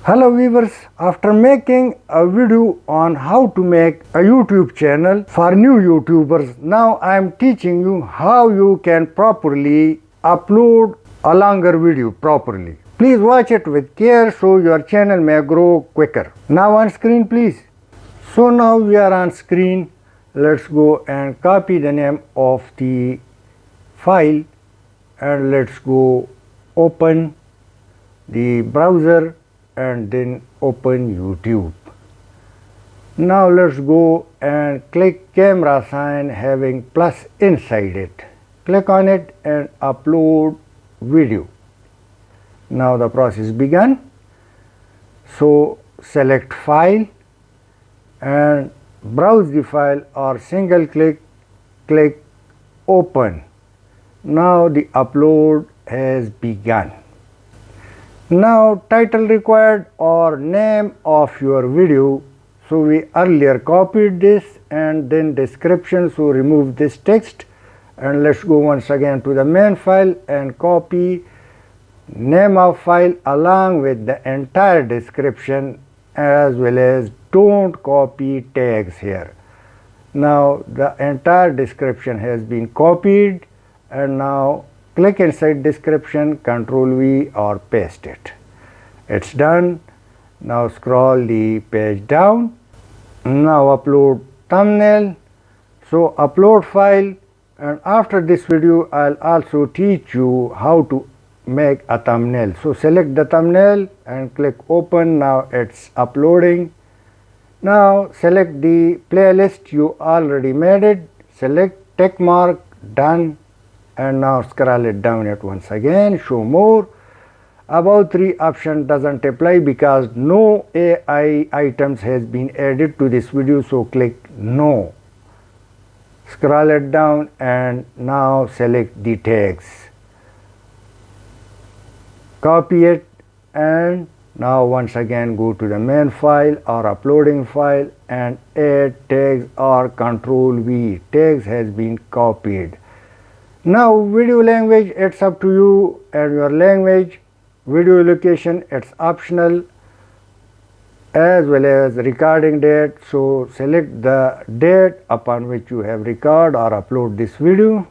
Hello viewers, after making a video on how to make a YouTube channel for new YouTubers, now I am teaching you how you can properly upload a longer video properly. Please watch it with care so your channel may grow quicker. Now on screen please. So now we are on screen. Let's go and copy the name of the file and let's go open the browser and then open YouTube. Now let's go and click camera sign having plus inside it. Click on it and upload video. Now the process began. So select file and browse the file or single click open. Now the upload has begun. Now title required or name of your video. So we earlier copied this and then description, so remove this text and let's go once again to the main file and copy name of file along with the entire description, as well as don't copy tags here. Now the entire description has been copied and now click inside description, Ctrl V or paste it. It's done. Now scroll the page down. Now upload thumbnail. So upload file, and after this video I'll also teach you how to make a thumbnail. So select the thumbnail and click open. Now it's uploading. Now select the playlist you already made it. Select tick mark, done. And now scroll it down it once again, show more. About 3 option doesn't apply because no AI items has been added to this video, so click no. Scroll it down and now select the tags. Copy it and now once again go to the main file or uploading file and add tags or Ctrl V. Tags has been copied. Now video language, it's up to you and your language. Video location, it's optional, as well as recording date. So select the date upon which you have record or upload this video.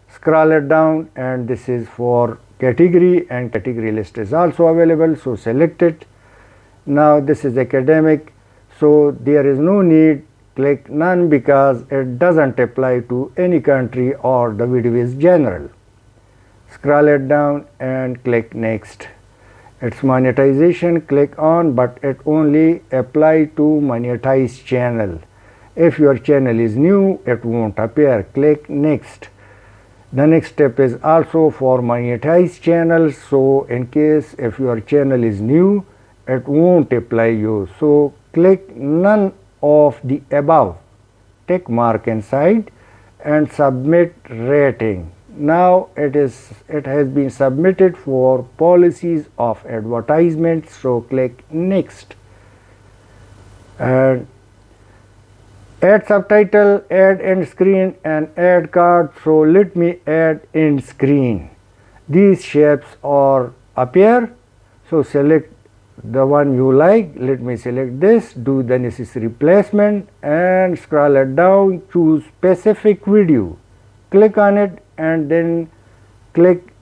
Scroll it down and this is for category, and category list is also available, so select it. Now this is academic, so there is no need. Click none because it doesn't apply to any country or the video is general. Scroll it down and click next. It's monetization, click on, but it only apply to monetized channel. If your channel is new, it won't appear. Click next. The next step is also for monetized channels, so in case if your channel is new, it won't apply you. So click none of the above, tick mark inside and submit rating. Now it has been submitted for policies of advertisement, so click next. And add subtitle, add end screen and add card. So let me add end screen. These shapes are appear, so select the one you like. Let me select this, do the necessary placement and scroll it down, choose specific video, click on it and then click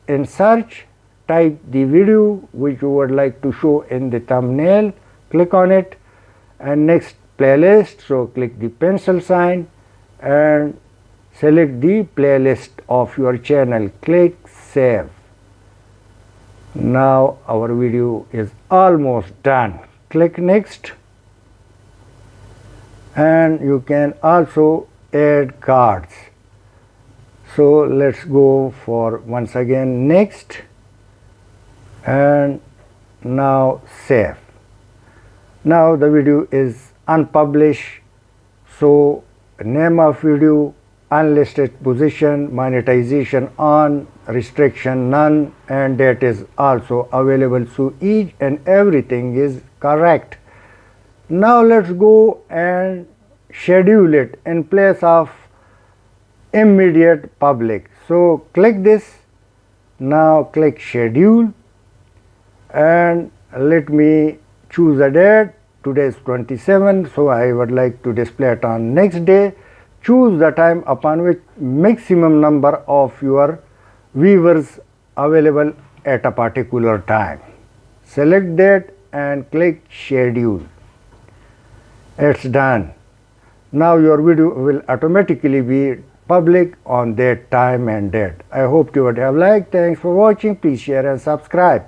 in search, type the video which you would like to show in the thumbnail, click on it and next playlist. So click the pencil sign and select the playlist of your channel, click save. Now our video is almost done. Click next and you can also add cards. So let's go for once again next and now save. Now the video is unpublished, so name of video, unlisted position, monetization on, restriction none, and that is also available, so each and everything is correct. Now let's go and schedule it in place of immediate public. So click this, now click schedule and Let me choose a date. Today is 27, so I would like to display it on next day. Choose the time upon which maximum number of your viewers available at a particular time. Select that and click schedule. It's done. Now your video will automatically be public on that time and date. I hope you would have liked. Thanks for watching. Please share and subscribe.